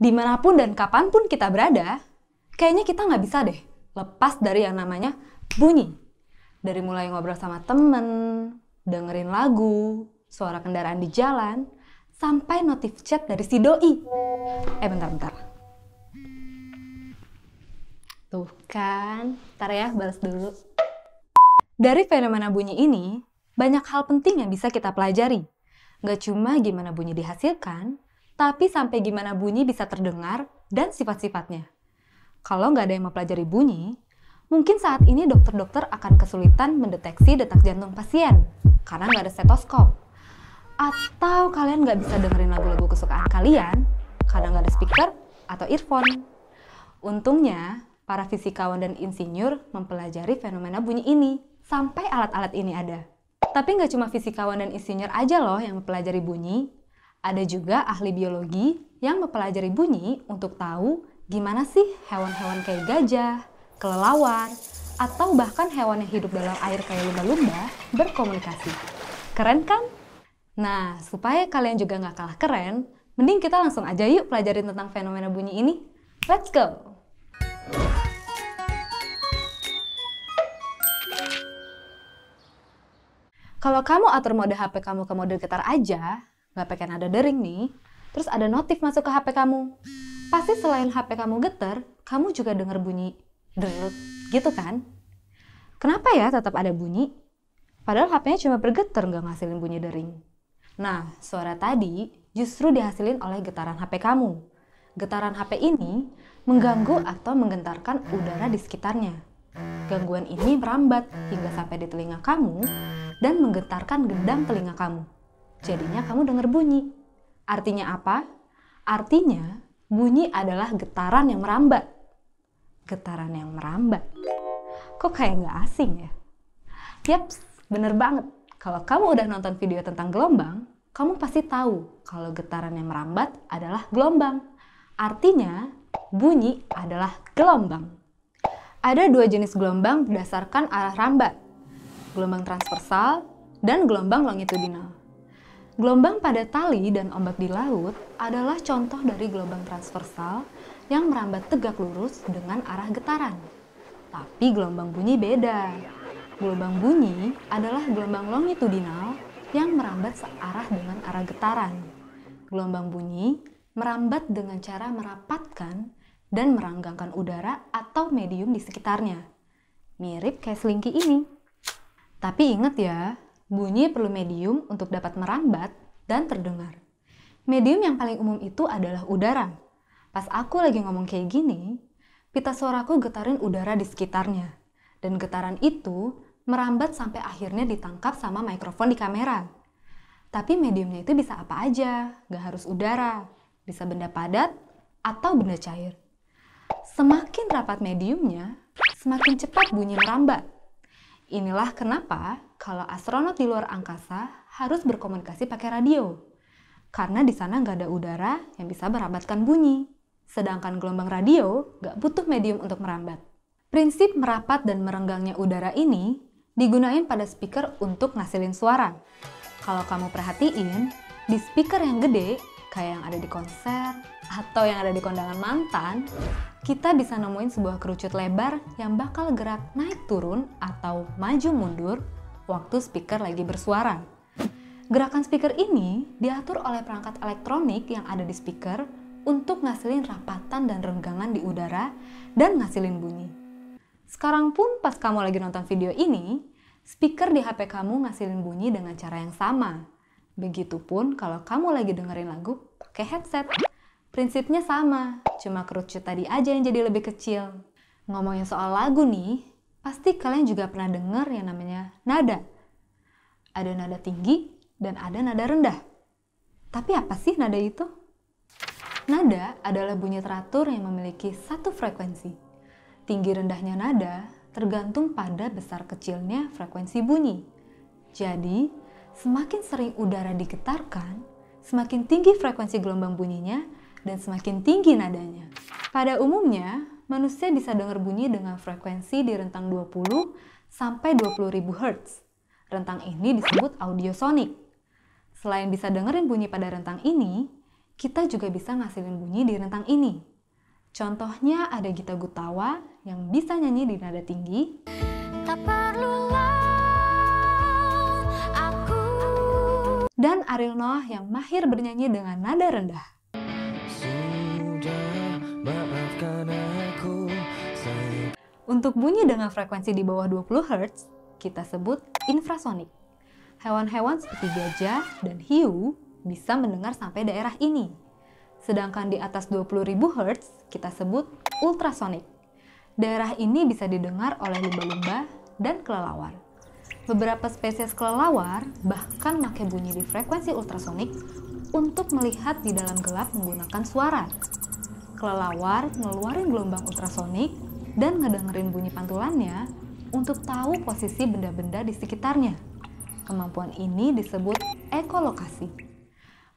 Dimanapun dan kapanpun kita berada, kayaknya kita nggak bisa deh lepas dari yang namanya bunyi. Dari mulai ngobrol sama temen, dengerin lagu, suara kendaraan di jalan, sampai notif chat dari si doi. Bentar. Tuh kan, ntar ya balas dulu. Dari fenomena bunyi ini, banyak hal penting yang bisa kita pelajari. Gak cuma gimana bunyi dihasilkan, tapi sampai gimana bunyi bisa terdengar dan sifat-sifatnya. Kalau nggak ada yang mempelajari bunyi, mungkin saat ini dokter-dokter akan kesulitan mendeteksi detak jantung pasien karena nggak ada stetoskop. Atau kalian nggak bisa dengerin lagu-lagu kesukaan kalian karena nggak ada speaker atau earphone. Untungnya, para fisikawan dan insinyur mempelajari fenomena bunyi ini sampai alat-alat ini ada. Tapi nggak cuma fisikawan dan insinyur aja loh yang mempelajari bunyi. Ada juga ahli biologi yang mempelajari bunyi untuk tahu gimana sih hewan-hewan kayak gajah, kelelawar, atau bahkan hewan yang hidup dalam air kayak lumba-lumba berkomunikasi. Keren kan? Nah, supaya kalian juga nggak kalah keren, mending kita langsung aja yuk pelajarin tentang fenomena bunyi ini. Let's go! Kalau kamu atur mode HP kamu ke mode getar aja, nggak pakai nada dering nih, terus ada notif masuk ke HP kamu. Pasti selain HP kamu getar, kamu juga denger bunyi derut gitu kan? Kenapa ya tetap ada bunyi? Padahal HP-nya cuma bergetar nggak ngasilin bunyi dering. Nah, suara tadi justru dihasilin oleh getaran HP kamu. Getaran HP ini mengganggu atau menggentarkan udara di sekitarnya. Gangguan ini merambat hingga sampai di telinga kamu dan menggetarkan gendang telinga kamu. Jadinya kamu dengar bunyi. Artinya apa? Artinya bunyi adalah getaran yang merambat. Getaran yang merambat. Kok kayak nggak asing ya? Yaps, bener banget. Kalau kamu udah nonton video tentang gelombang, kamu pasti tahu kalau getaran yang merambat adalah gelombang. Artinya, bunyi adalah gelombang. Ada dua jenis gelombang berdasarkan arah rambat. Gelombang transversal dan gelombang longitudinal. Gelombang pada tali dan ombak di laut adalah contoh dari gelombang transversal yang merambat tegak lurus dengan arah getaran. Tapi gelombang bunyi beda. Gelombang bunyi adalah gelombang longitudinal yang merambat searah dengan arah getaran. Gelombang bunyi merambat dengan cara merapatkan dan meranggangkan udara atau medium di sekitarnya. Mirip kayak selingki ini. Tapi ingat ya, bunyi perlu medium untuk dapat merambat dan terdengar. Medium yang paling umum itu adalah udara. Pas aku lagi ngomong kayak gini, pita suaraku getarin udara di sekitarnya. Dan getaran itu merambat sampai akhirnya ditangkap sama mikrofon di kamera. Tapi mediumnya itu bisa apa aja, gak harus udara. Bisa benda padat atau benda cair. Semakin rapat mediumnya, semakin cepat bunyi merambat. Inilah kenapa kalau astronot di luar angkasa harus berkomunikasi pakai radio. Karena di sana nggak ada udara yang bisa merambatkan bunyi. Sedangkan gelombang radio nggak butuh medium untuk merambat. Prinsip merapat dan merenggangnya udara ini digunain pada speaker untuk ngasilin suara. Kalau kamu perhatiin, di speaker yang gede, kayak yang ada di konser atau yang ada di kondangan mantan, kita bisa nemuin sebuah kerucut lebar yang bakal gerak naik turun atau maju mundur waktu speaker lagi bersuara. Gerakan speaker ini diatur oleh perangkat elektronik yang ada di speaker untuk ngasilin rapatan dan renggangan di udara dan ngasilin bunyi. Sekarang pun pas kamu lagi nonton video ini, speaker di HP kamu ngasilin bunyi dengan cara yang sama. Begitupun kalau kamu lagi dengerin lagu pakai headset. Prinsipnya sama, cuma kerucut tadi aja yang jadi lebih kecil. Ngomongin soal lagu nih, pasti kalian juga pernah denger yang namanya nada. Ada nada tinggi dan ada nada rendah. Tapi apa sih nada itu? Nada adalah bunyi teratur yang memiliki satu frekuensi. Tinggi rendahnya nada tergantung pada besar kecilnya frekuensi bunyi. Jadi, semakin sering udara digetarkan, semakin tinggi frekuensi gelombang bunyinya dan semakin tinggi nadanya. Pada umumnya, manusia bisa dengar bunyi dengan frekuensi di rentang 20 sampai 20.000 Hz. Rentang ini disebut audiosonik. Selain bisa dengerin bunyi pada rentang ini, kita juga bisa ngasilin bunyi di rentang ini. Contohnya ada Gita Gutawa yang bisa nyanyi di nada tinggi. Tak perlulah aku. Dan Ariel Noah yang mahir bernyanyi dengan nada rendah. Sudah, maafkan aku. Untuk bunyi dengan frekuensi di bawah 20 Hz, kita sebut infrasonik. Hewan-hewan seperti gajah dan hiu bisa mendengar sampai daerah ini. Sedangkan di atas 20.000 Hz, kita sebut ultrasonik. Daerah ini bisa didengar oleh lumba-lumba dan kelelawar. Beberapa spesies kelelawar bahkan pakai bunyi di frekuensi ultrasonik untuk melihat di dalam gelap menggunakan suara. Kelelawar ngeluarin gelombang ultrasonik dan ngedengerin bunyi pantulannya untuk tahu posisi benda-benda di sekitarnya. Kemampuan ini disebut ekolokasi.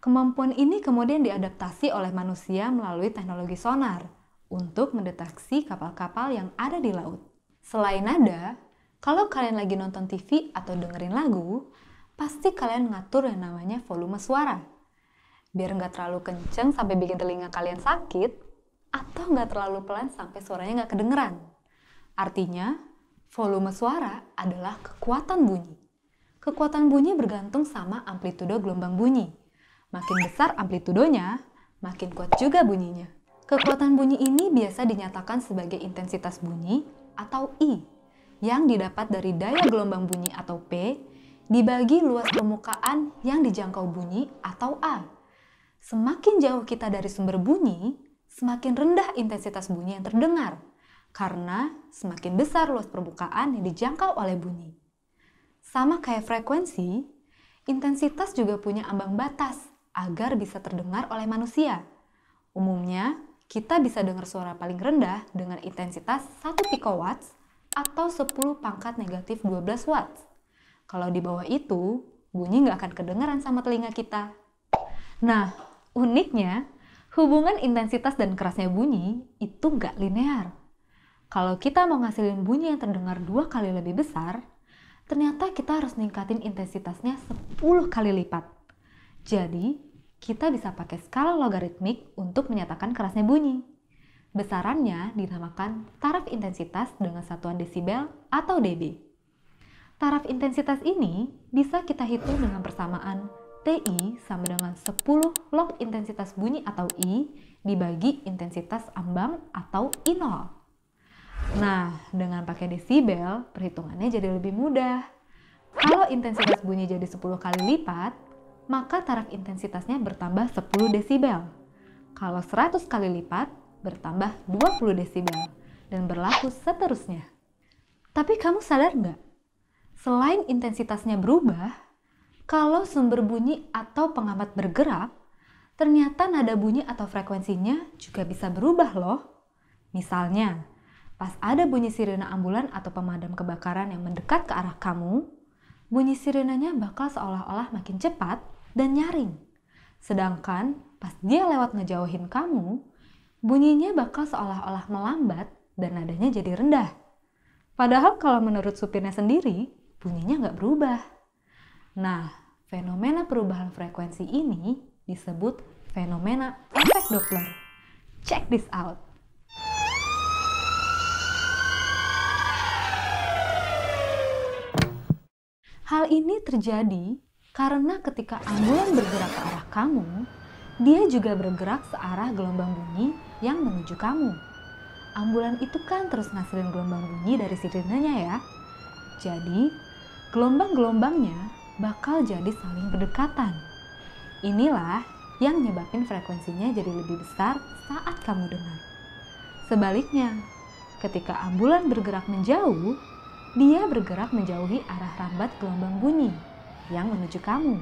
Kemampuan ini kemudian diadaptasi oleh manusia melalui teknologi sonar untuk mendeteksi kapal-kapal yang ada di laut. Selain nada, kalau kalian lagi nonton TV atau dengerin lagu, pasti kalian ngatur yang namanya volume suara. Biar nggak terlalu kenceng sampai bikin telinga kalian sakit, atau nggak terlalu pelan sampai suaranya nggak kedengeran. Artinya, volume suara adalah kekuatan bunyi. Kekuatan bunyi bergantung sama amplitudo gelombang bunyi. Makin besar amplitudonya, makin kuat juga bunyinya. Kekuatan bunyi ini biasa dinyatakan sebagai intensitas bunyi atau I, yang didapat dari daya gelombang bunyi atau P, dibagi luas permukaan yang dijangkau bunyi atau A. Semakin jauh kita dari sumber bunyi, semakin rendah intensitas bunyi yang terdengar, karena semakin besar luas permukaan yang dijangkau oleh bunyi. Sama kayak frekuensi, intensitas juga punya ambang batas agar bisa terdengar oleh manusia. Umumnya, kita bisa dengar suara paling rendah dengan intensitas 1 pikowatts atau 10 pangkat negatif 12 watts. Kalau di bawah itu, bunyi nggak akan kedengaran sama telinga kita. Nah, uniknya, hubungan intensitas dan kerasnya bunyi itu nggak linear. Kalau kita mau ngasilin bunyi yang terdengar 2 kali lebih besar, ternyata kita harus ningkatin intensitasnya 10 kali lipat. Jadi, kita bisa pakai skala logaritmik untuk menyatakan kerasnya bunyi. Besarannya dinamakan taraf intensitas dengan satuan desibel atau dB. Taraf intensitas ini bisa kita hitung dengan persamaan TI sama dengan 10 log intensitas bunyi atau I dibagi intensitas ambang atau I0. Nah, dengan pakai desibel, perhitungannya jadi lebih mudah. Kalau intensitas bunyi jadi 10 kali lipat, maka taraf intensitasnya bertambah 10 desibel. Kalau 100 kali lipat, bertambah 20 desibel. Dan berlaku seterusnya. Tapi kamu sadar nggak? Selain intensitasnya berubah, kalau sumber bunyi atau pengamat bergerak, ternyata nada bunyi atau frekuensinya juga bisa berubah loh. Misalnya, pas ada bunyi sirena ambulan atau pemadam kebakaran yang mendekat ke arah kamu, bunyi sirenanya bakal seolah-olah makin cepat dan nyaring. Sedangkan pas dia lewat ngejauhin kamu, bunyinya bakal seolah-olah melambat dan nadanya jadi rendah. Padahal kalau menurut supirnya sendiri, bunyinya nggak berubah. Nah, fenomena perubahan frekuensi ini disebut fenomena efek Doppler. Check this out. Hal ini terjadi karena ketika ambulan bergerak ke arah kamu, dia juga bergerak searah gelombang bunyi yang menuju kamu. Ambulan itu kan terus ngasilin gelombang bunyi dari sirenanya ya. Jadi, gelombang-gelombangnya bakal jadi saling berdekatan. Inilah yang nyebabin frekuensinya jadi lebih besar saat kamu dengar. Sebaliknya, ketika ambulan bergerak menjauh, dia bergerak menjauhi arah rambat gelombang bunyi yang menuju kamu.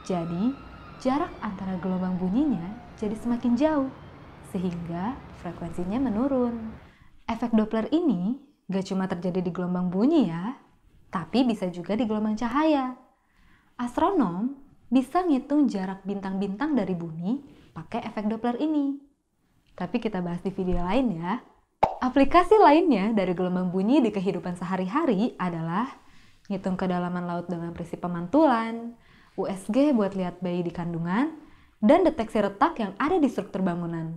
Jadi, jarak antara gelombang bunyinya jadi semakin jauh, sehingga frekuensinya menurun. Efek Doppler ini gak cuma terjadi di gelombang bunyi ya, tapi bisa juga di gelombang cahaya. Astronom bisa ngitung jarak bintang-bintang dari bumi pakai efek Doppler ini. Tapi kita bahas di video lain ya. Aplikasi lainnya dari gelombang bunyi di kehidupan sehari-hari adalah ngitung kedalaman laut dengan prinsip pemantulan, USG buat lihat bayi di kandungan, dan deteksi retak yang ada di struktur bangunan.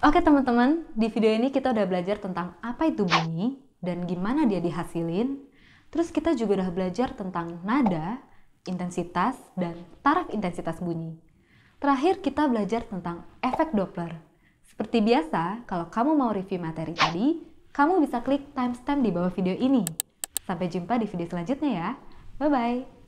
Oke teman-teman, di video ini kita udah belajar tentang apa itu bunyi dan gimana dia dihasilin. Terus kita juga udah belajar tentang nada, intensitas, dan taraf intensitas bunyi. Terakhir kita belajar tentang efek Doppler. Seperti biasa, kalau kamu mau review materi tadi, kamu bisa klik timestamp di bawah video ini. Sampai jumpa di video selanjutnya ya. Bye-bye.